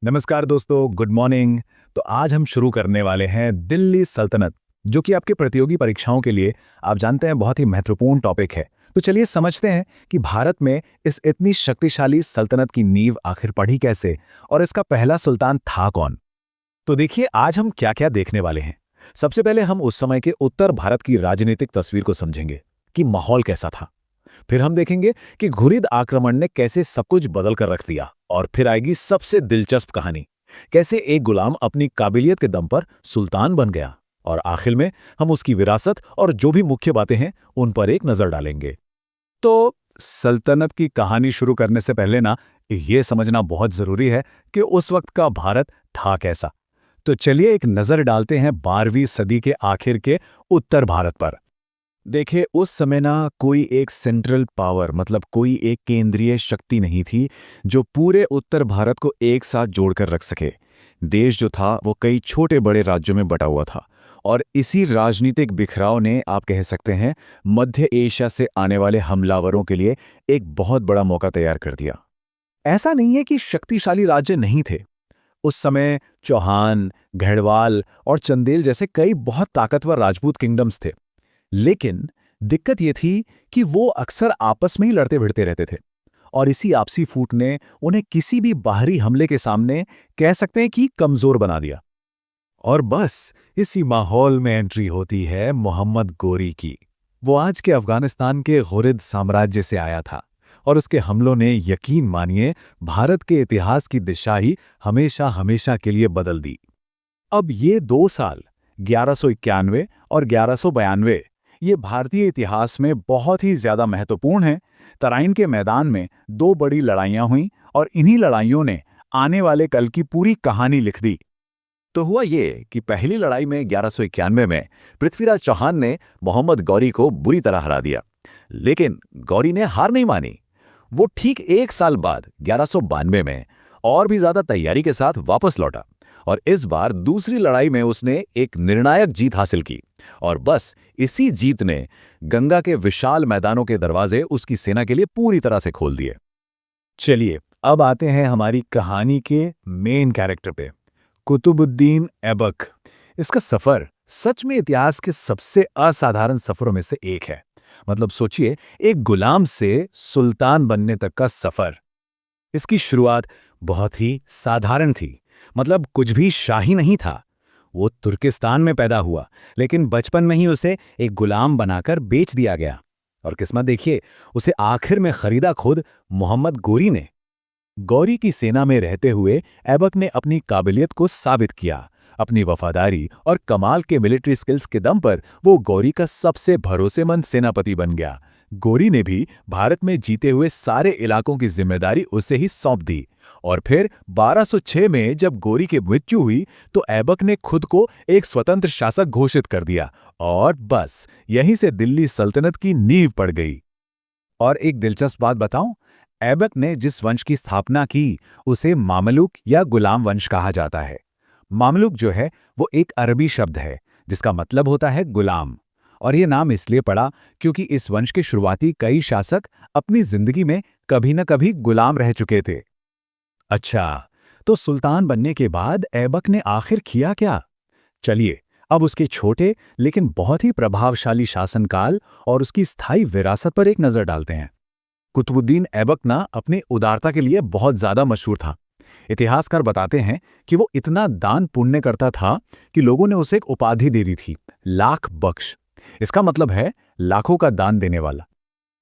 नमस्कार दोस्तों, good morning. तो आज हम शुरू करने वाले हैं दिल्ली सल्तनत, जो कि आपके प्रतियोगी परीक्षाओं के लिए आप जानते हैं बहुत ही महत्वपूर्ण टॉपिक है। तो चलिए समझते हैं कि भारत में इस इतनी शक्तिशाली सल्तनत की नींव आखिर पड़ी कैसे और इसका पहला सुल्तान था कौन। तो देखिए आज हम क्या-क्या देखने वाले हैं। सबसे पहले हम उस समय के उत्तर भारत की राजनीतिक तस्वीर को समझेंगे कि माहौल कैसा था। फिर हम देखेंगे कि घुरिद आक्रमण ने कैसे सब कुछ बदल कर रख दिया। और फिर आएगी सबसे दिलचस्प कहानी, कैसे एक गुलाम अपनी काबिलियत के दम पर सुल्तान बन गया। और आखिर में हम उसकी विरासत और जो भी मुख्य बातें हैं उन पर एक नजर डालेंगे। तो सल्तनत की कहानी शुरू करने से पहले ना ये समझना बहुत जरूरी है कि उस वक्त का भारत था कैसा। तो चलिए एक नजर डालते हैं 12वीं सदी के आखिर के उत्तर भारत पर। देखिए उस समय ना कोई एक सेंट्रल पावर मतलब कोई एक केंद्रीय शक्ति नहीं थी जो पूरे उत्तर भारत को एक साथ जोड़कर रख सके। देश जो था वो कई छोटे बड़े राज्यों में बटा हुआ था और इसी राजनीतिक बिखराव ने आप कह सकते हैं मध्य एशिया से आने वाले हमलावरों के लिए एक बहुत बड़ा मौका तैयार कर दिया। ऐसा नहीं है कि शक्तिशाली राज्य नहीं थे। उस समय चौहान, गढ़वाल और चंदेल जैसे कई बहुत ताकतवर राजपूत किंगडम्स थे। लेकिन दिक्कत यह थी कि वो अक्सर आपस में ही लड़ते भिड़ते रहते थे और इसी आपसी फूट ने उन्हें किसी भी बाहरी हमले के सामने कह सकते हैं कि कमजोर बना दिया। और बस इसी माहौल में एंट्री होती है मोहम्मद गोरी की। वो आज के अफगानिस्तान के घुरिद साम्राज्य से आया था और उसके हमलों ने यकीन मानिए भारत के इतिहास की दिशा ही हमेशा हमेशा के लिए बदल दी। अब ये 2 साल 1191 और 1192 ये भारतीय इतिहास में बहुत ही ज्यादा महत्वपूर्ण है। तराइन के मैदान में 2 बड़ी लड़ाइयां हुईं और इन्हीं लड़ाइयों ने आने वाले कल की पूरी कहानी लिख दी। तो हुआ ये कि पहली लड़ाई में 1191 में पृथ्वीराज चौहान ने मोहम्मद गौरी को बुरी तरह हरा दिया। लेकिन गौरी ने हार नहीं मानी। वो ठीक 1 साल बाद 1192 में और भी ज्यादा तैयारी के साथ वापस लौटा और इस बार दूसरी लड़ाई में उसने एक निर्णायक जीत हासिल की। और बस इसी जीत ने गंगा के विशाल मैदानों के दरवाजे उसकी सेना के लिए पूरी तरह से खोल दिए। चलिए अब आते हैं हमारी कहानी के मेन कैरेक्टर पे, कुतुबुद्दीन ऐबक। इसका सफर सच में इतिहास के सबसे असाधारण सफरों में से एक है। मतलब सोचिए, एक गुलाम से सुल्तान बनने तक का सफर। इसकी शुरुआत बहुत ही साधारण थी। मतलब कुछ भी शाही नहीं था। वो तुर्किस्तान में पैदा हुआ, लेकिन बचपन में ही उसे एक गुलाम बनाकर बेच दिया गया। और किस्मत देखिए, उसे आखिर में खरीदा खुद मोहम्मद गोरी ने। गौरी की सेना में रहते हुए ऐबक ने अपनी काबिलियत को साबित किया। अपनी वफादारी और कमाल के मिलिट्री स्किल्स के दम पर वो गौरी का सबसे भरोसेमंद सेनापति बन गया। गौरी ने भी भारत में जीते हुए सारे इलाकों की जिम्मेदारी उसे ही सौंप दी। और फिर 1206 में जब गौरी की मृत्यु हुई तो ऐबक ने खुद को एक स्वतंत्र शासक घोषित कर दिया और बस यहीं से दिल्ली सल्तनत की नींव पड़ गई। और एक दिलचस्प बात बताऊं, ऐबक ने जिस वंश की स्थापना की उसे मामलुक या गुलाम वंश कहा जाता है। मामलुक जो है वो एक अरबी शब्द है जिसका मतलब होता है गुलाम। और ये नाम इसलिए पड़ा क्योंकि इस वंश के शुरुआती कई शासक अपनी जिंदगी में कभी न कभी गुलाम रह चुके थे। अच्छा, तो सुल्तान बनने के बाद ऐबक ने आखिर किया क्या? चलिए अब उसके छोटे लेकिन बहुत ही प्रभावशाली शासनकाल और उसकी स्थायी विरासत पर एक नजर डालते हैं। कुतुबुद्दीन ऐबक ना अपनी उदारता के लिए बहुत ज्यादा मशहूर था। इतिहासकार बताते हैं कि वो इतना दान पुण्य करता था कि लोगों ने उसे एक उपाधि दे दी थी, लाख बख्श। इसका मतलब है लाखों का दान देने वाला।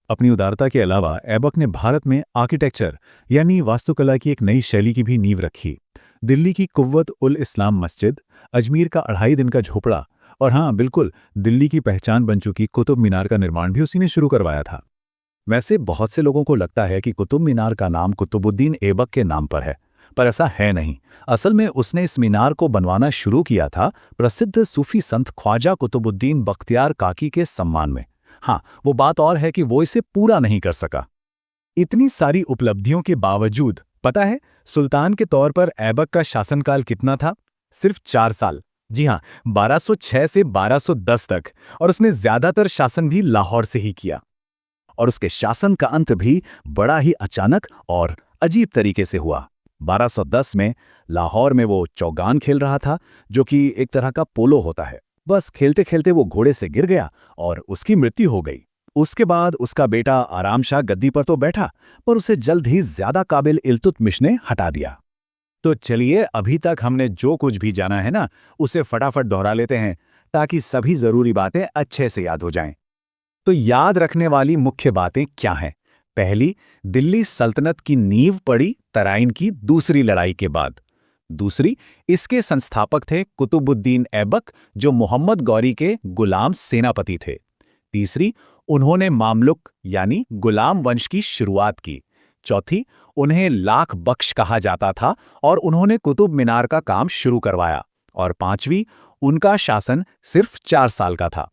अपनी उदारता के अलावा ऐबक ने भारत में आर्किटेक्चर यानी वास्तुकला की एक नई शैली की भी नींव रखी। दिल्ली की कुव्वत उल इस्लाम मस्जिद, अजमेर का 2.5 दिन का झोपड़ा और हाँ बिल्कुल, दिल्ली की पहचान बन चुकी कुतुब मीनार का निर्माण भी उसी ने शुरू करवाया था। वैसे बहुत से लोगों को लगता है कि कुतुब मीनार का नाम कुतुबुद्दीन ऐबक के नाम पर है, पर ऐसा है नहीं। असल में उसने इस मीनार को बनवाना शुरू किया था प्रसिद्ध सूफी संत ख्वाजा कुतुबुद्दीन बख्तियार काकी के सम्मान में। हाँ, वो बात और है कि वो इसे पूरा नहीं कर सका। इतनी सारी उपलब्धियों के बावजूद पता है सुल्तान के तौर पर ऐबक का शासनकाल कितना था? सिर्फ 4 साल। जी हाँ, 1206 से 1210 तक। और उसने ज्यादातर शासन भी लाहौर से ही किया। और उसके शासन का अंत भी बड़ा ही अचानक और अजीब तरीके से हुआ। 1210 में लाहौर में वो चौगान खेल रहा था, जो कि एक तरह का पोलो होता है। बस खेलते खेलते वो घोड़े से गिर गया और उसकी मृत्यु हो गई। उसके बाद उसका बेटा आराम शाह गद्दी पर तो बैठा, पर उसे जल्द ही ज्यादा काबिल इल्तुतमिश ने हटा दिया। तो चलिए, अभी तक हमने जो कुछ भी जाना है ना, उसे फटाफट दोहरा लेते हैं, ताकि सभी जरूरी बातें अच्छे से याद हो जाएं। तो याद रखने वाली मुख्य बातें क्या हैं? पहली, दिल्ली सल्तनत की नींव पड़ी तराइन की दूसरी लड़ाई के बाद। दूसरी, इसके संस्थापक थे कुतुबुद्दीन ऐबक, जो मोहम्मद गौरी के गुलाम सेनापति थे। तीसरी, उन्होंने मामलुक यानी गुलाम वंश की शुरुआत की। चौथी, उन्हें लाख बख्श कहा जाता था और उन्होंने कुतुब मीनार का काम शुरू करवाया। और पांचवी, उनका शासन सिर्फ 4 साल का था।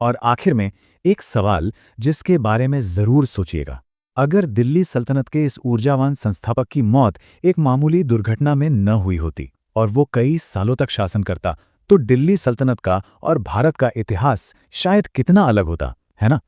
और आखिर में एक सवाल जिसके बारे में जरूर सोचिएगा। अगर दिल्ली सल्तनत के इस ऊर्जावान संस्थापक की मौत एक मामूली दुर्घटना में न हुई होती और वो कई सालों तक शासन करता, तो दिल्ली सल्तनत का और भारत का इतिहास शायद कितना अलग होता, है ना?